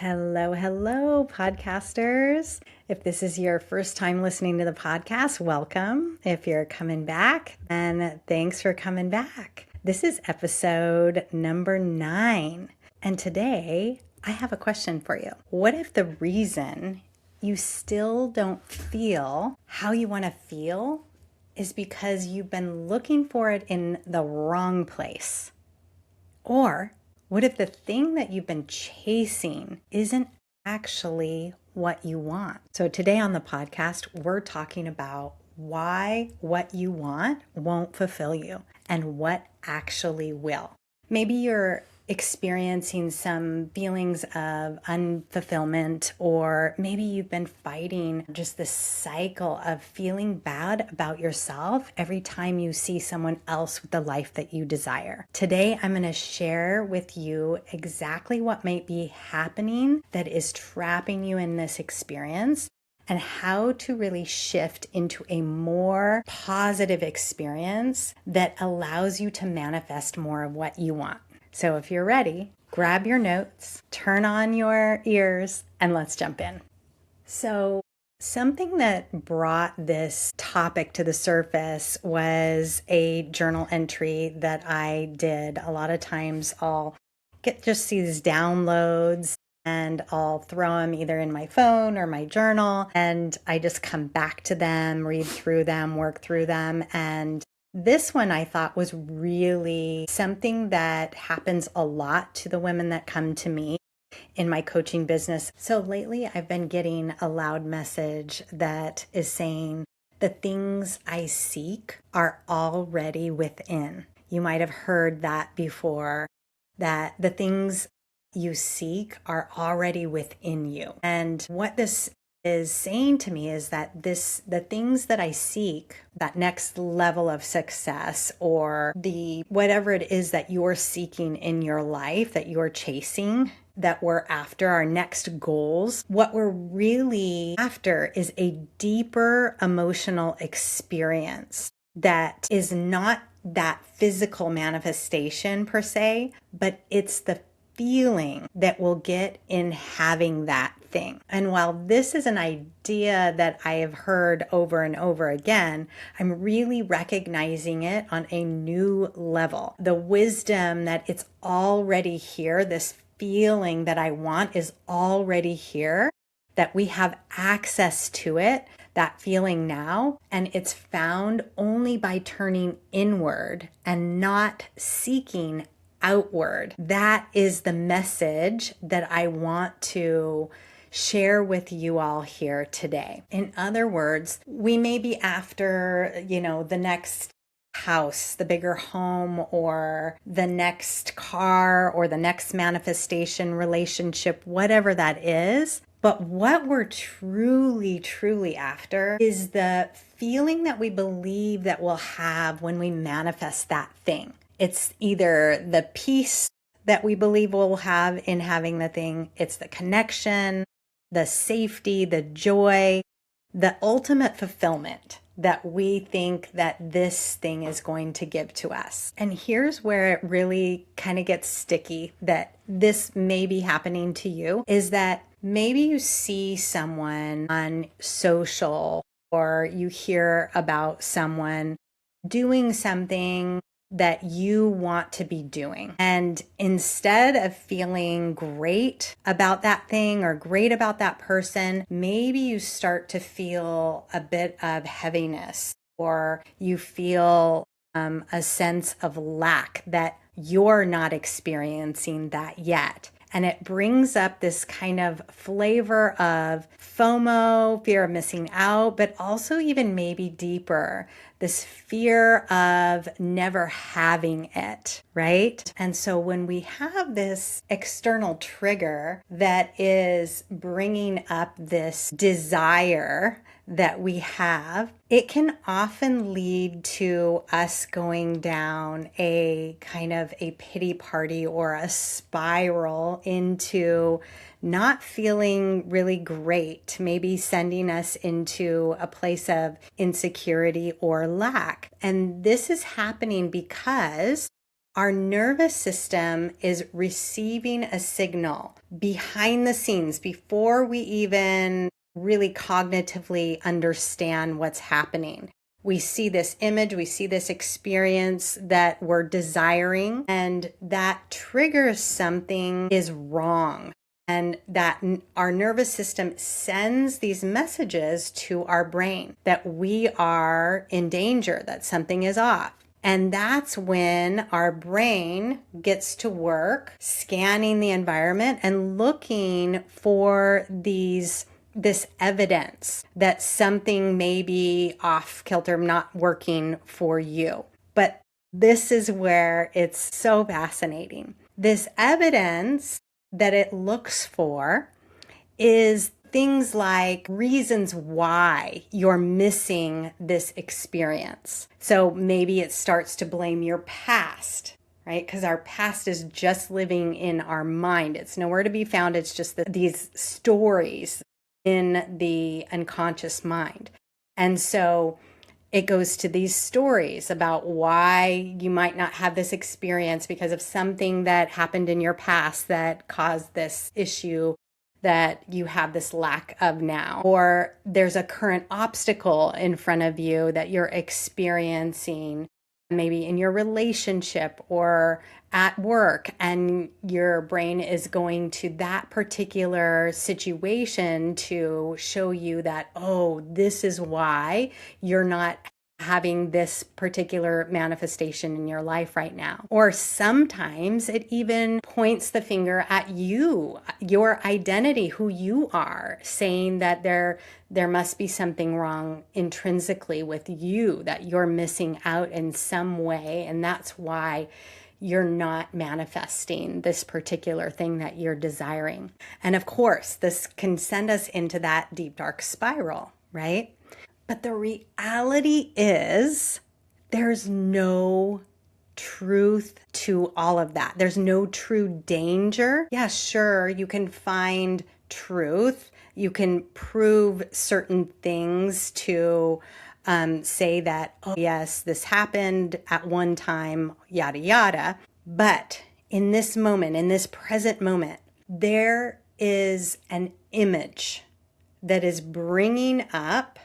Hello, hello, podcasters. If this is your first time listening to the podcast, welcome. If you're coming back, then thanks for coming back. This is episode number 9. And today I have a question for you. What if the reason you still don't feel how you want to feel is because you've been looking for it in the wrong place? Or what if the thing that you've been chasing isn't actually what you want? So today on the podcast, we're talking about why what you want won't fulfill you and what actually will. Maybe you're experiencing some feelings of unfulfillment, or maybe you've been fighting just this cycle of feeling bad about yourself every time you see someone else with the life that you desire. Today, I'm going to share with you exactly what might be happening that is trapping you in this experience, and how to really shift into a more positive experience that allows you to manifest more of what you want. So if you're ready, grab your notes, turn on your ears, and let's jump in. So something that brought this topic to the surface was a journal entry that I did. A lot of times I'll get just these downloads and I'll throw them either in my phone or my journal, and I just come back to them, read through them, work through them. And this one I thought was really something that happens a lot to the women that come to me in my coaching business. So lately I've been getting a loud message that is saying, the things I seek are already within. You might have heard that before, that the things you seek are already within you. And what this is saying to me is that the things that I seek, that next level of success, or the whatever it is that you're seeking in your life, that you're chasing, that we're after, our next goals, what we're really after is a deeper emotional experience that is not that physical manifestation per se, but it's the feeling that we'll get in having that thing. And while this is an idea that I have heard over and over again, I'm really recognizing it on a new level. The wisdom that it's already here, this feeling that I want is already here, that we have access to it, that feeling now, and it's found only by turning inward and not seeking outward. That is the message that I want to share with you all here today. In other words, we may be after, the next house, the bigger home, or the next car, or the next manifestation, relationship, whatever that is. But what we're truly, truly after is the feeling that we believe that we'll have when we manifest that thing. It's either the peace that we believe we'll have in having the thing, it's the connection, the safety, the joy, the ultimate fulfillment that we think that this thing is going to give to us. And here's where it really kind of gets sticky, that this may be happening to you, is that maybe you see someone on social, or you hear about someone doing something that you want to be doing. And instead of feeling great about that thing or great about that person, maybe you start to feel a bit of heaviness, or you feel a sense of lack, that you're not experiencing that yet. And it brings up this kind of flavor of FOMO, fear of missing out, but also even maybe deeper, this fear of never having it, right? And so when we have this external trigger that is bringing up this desire that we have, it can often lead to us going down a kind of a pity party or a spiral into not feeling really great, maybe sending us into a place of insecurity or lack. And this is happening because our nervous system is receiving a signal behind the scenes before we even really cognitively understand what's happening. We see this image, we see this experience that we're desiring, and that triggers something is wrong. And that our nervous system sends these messages to our brain that we are in danger, that something is off. And that's when our brain gets to work scanning the environment and looking for this evidence that something may be off kilter, not working for you. But this is where it's so fascinating. This evidence that it looks for is things like reasons why you're missing this experience. So maybe it starts to blame your past, right? Because our past is just living in our mind. It's nowhere to be found. It's just these stories in the unconscious mind. And so it goes to these stories about why you might not have this experience because of something that happened in your past that caused this issue that you have this lack of now. Or there's a current obstacle in front of you that you're experiencing, maybe in your relationship or at work, and your brain is going to that particular situation to show you that, oh, this is why you're not having this particular manifestation in your life right now. Or sometimes it even points the finger at you, your identity, who you are, saying that there must be something wrong intrinsically with you, that you're missing out in some way, and that's why you're not manifesting this particular thing that you're desiring. And of course, this can send us into that deep, dark spiral, right? But the reality is there's no truth to all of that. There's no true danger. Yeah, sure, you can find truth. You can prove certain things to say that, oh, yes, this happened at one time, yada, yada. But in this moment, in this present moment, there is an image that is bringing up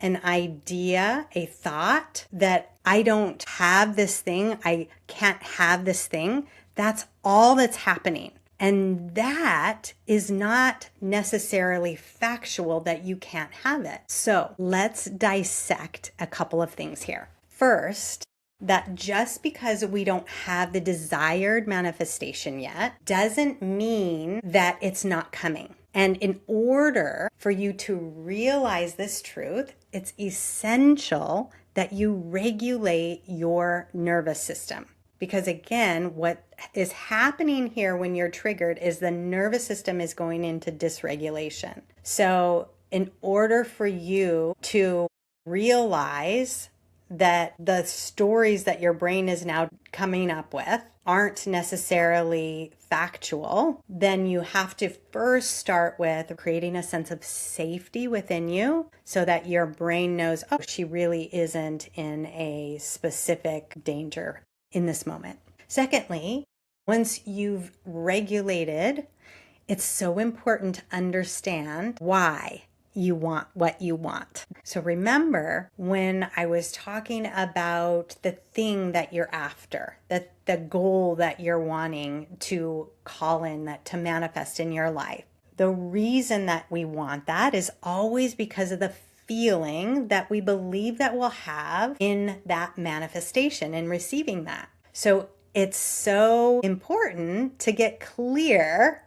an idea, a thought that I don't have this thing, I can't have this thing. That's all that's happening. And that is not necessarily factual that you can't have it. So let's dissect a couple of things here. First, that just because we don't have the desired manifestation yet doesn't mean that it's not coming. And in order for you to realize this truth, it's essential that you regulate your nervous system. Because again, what is happening here when you're triggered is the nervous system is going into dysregulation. So in order for you to realize that the stories that your brain is now coming up with aren't necessarily factual, then you have to first start with creating a sense of safety within you so that your brain knows, oh, she really isn't in a specific danger in this moment. Secondly, once you've regulated, it's so important to understand why you want what you want. So remember when I was talking about the thing that you're after, that the goal that you're wanting to call in, that to manifest in your life. The reason that we want that is always because of the feeling that we believe that we'll have in that manifestation and receiving that. So it's so important to get clear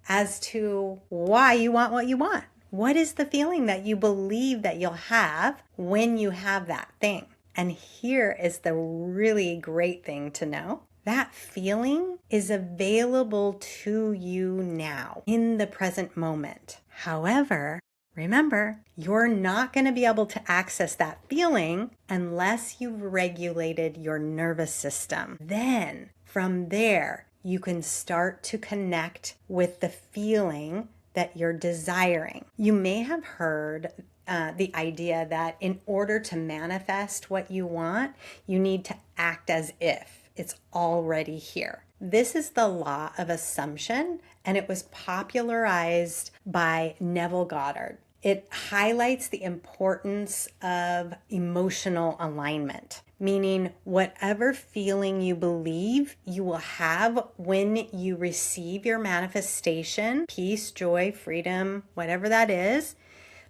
as to why you want what you want. What is the feeling that you believe that you'll have when you have that thing? And here is the really great thing to know. That feeling is available to you now in the present moment. However, remember, you're not going to be able to access that feeling unless you've regulated your nervous system. Then from there, you can start to connect with the feeling that you're desiring. You may have heard the idea that in order to manifest what you want, you need to act as if. it's already here. This is the law of assumption, and it was popularized by Neville Goddard. It highlights the importance of emotional alignment, meaning whatever feeling you believe you will have when you receive your manifestation, peace, joy, freedom, whatever that is,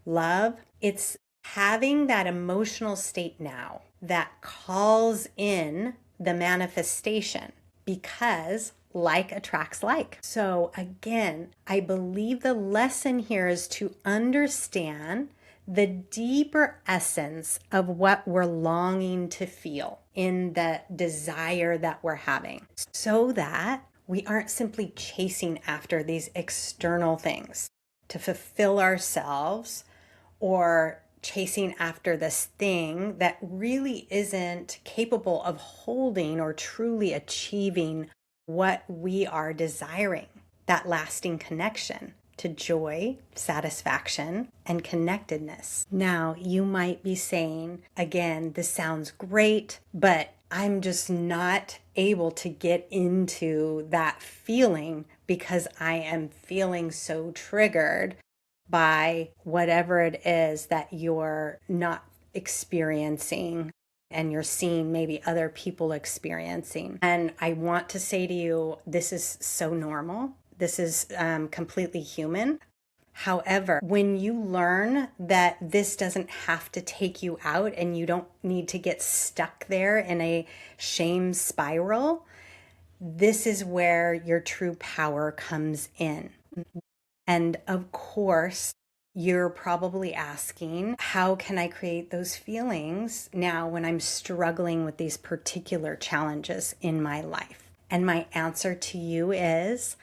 love, it's having that emotional state now that calls in the manifestation, because like attracts like. So again, I believe the lesson here is to understand the deeper essence of what we're longing to feel in the desire that we're having, so that we aren't simply chasing after these external things to fulfill ourselves, or chasing after this thing that really isn't capable of holding or truly achieving what we are desiring, that lasting connection to joy, satisfaction, and connectedness. Now, you might be saying, again, this sounds great, but I'm just not able to get into that feeling because I am feeling so triggered by whatever it is that you're not experiencing and you're seeing maybe other people experiencing. And I want to say to you, this is so normal. This is completely human. However, when you learn that this doesn't have to take you out and you don't need to get stuck there in a shame spiral, this is where your true power comes in. And of course, you're probably asking, how can I create those feelings now when I'm struggling with these particular challenges in my life? And my answer to you is,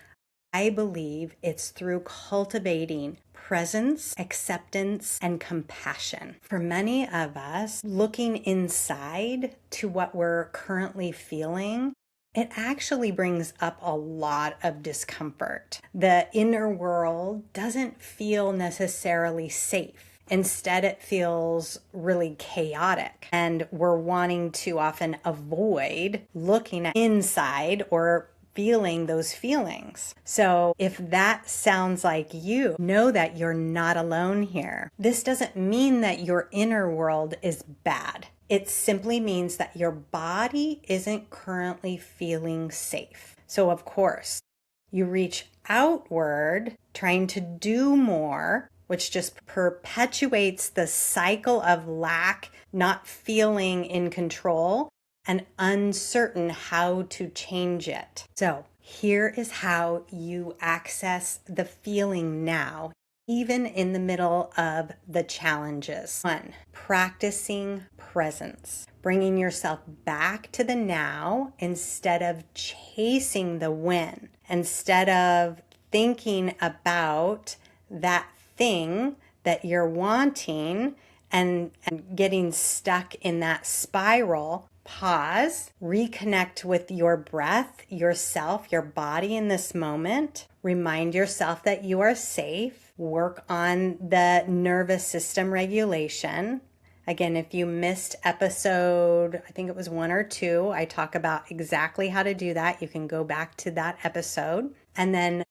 I believe it's through cultivating presence, acceptance, and compassion. For many of us, looking inside to what we're currently feeling, it actually brings up a lot of discomfort. The inner world doesn't feel necessarily safe. Instead, it feels really chaotic, and we're wanting to often avoid looking at inside or feeling those feelings. So if that sounds like you, know that you're not alone here. This doesn't mean that your inner world is bad. It simply means that your body isn't currently feeling safe. So of course, you reach outward trying to do more, which just perpetuates the cycle of lack, not feeling in control, and uncertain how to change it. So here is how you access the feeling now, even in the middle of the challenges. 1, practicing presence, bringing yourself back to the now instead of chasing the when, instead of thinking about that thing that you're wanting and getting stuck in that spiral. Pause, reconnect with your breath, yourself, your body in this moment. Remind yourself that you are safe. Work on the nervous system regulation. Again, if you missed episode, I think it was 1 or 2, I talk about exactly how to do that. You can go back to that episode. And then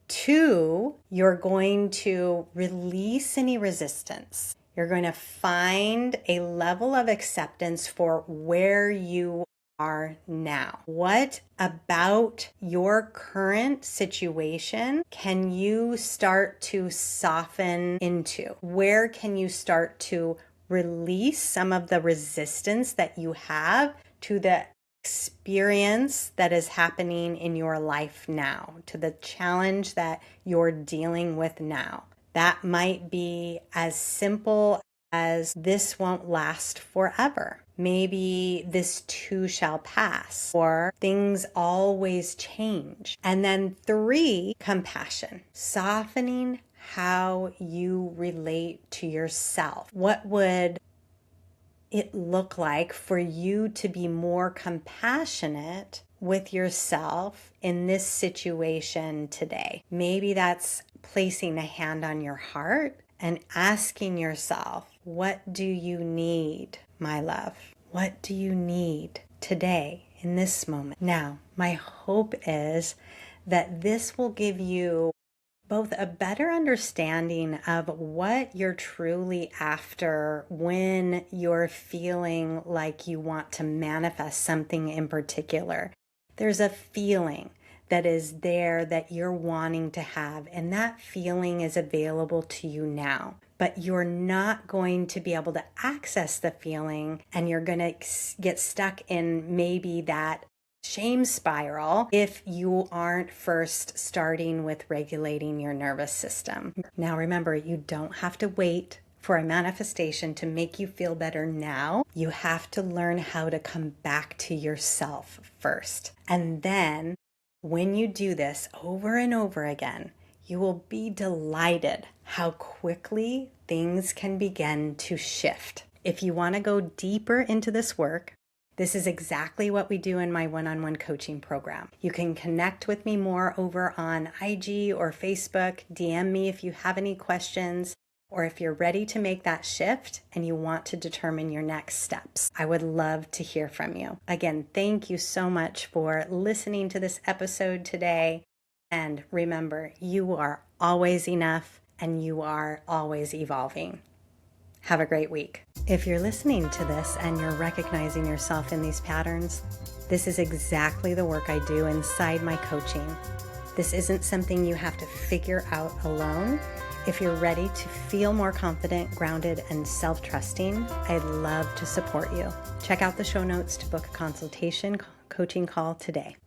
2, you're going to release any resistance. You're going to find a level of acceptance for where you are now. What about your current situation can you start to soften into? Where can you start to release some of the resistance that you have to the experience that is happening in your life now, to the challenge that you're dealing with now? That might be as simple as this won't last forever. Maybe this too shall pass, or things always change. And then 3, compassion, softening how you relate to yourself. What would it look like for you to be more compassionate with yourself in this situation today? Maybe that's placing a hand on your heart and asking yourself, what do you need, my love? What do you need today in this moment. Now, my hope is that this will give you both a better understanding of what you're truly after when you're feeling like you want to manifest something in particular. There's a feeling that is there that you're wanting to have, and that feeling is available to you now. But you're not going to be able to access the feeling, and you're going to get stuck in maybe that shame spiral if you aren't first starting with regulating your nervous system. Now remember, you don't have to wait for a manifestation to make you feel better now. You have to learn how to come back to yourself first. And then when you do this over and over again, you will be delighted how quickly things can begin to shift. If you want to go deeper into this work, this is exactly what we do in my one-on-one coaching program. You can connect with me more over on IG or Facebook. DM me if you have any questions, or if you're ready to make that shift and you want to determine your next steps. I would love to hear from you. Again, thank you so much for listening to this episode today. And remember, you are always enough and you are always evolving. Have a great week. If you're listening to this and you're recognizing yourself in these patterns, this is exactly the work I do inside my coaching. This isn't something you have to figure out alone. If you're ready to feel more confident, grounded, and self-trusting, I'd love to support you. Check out the show notes to book a consultation coaching call today.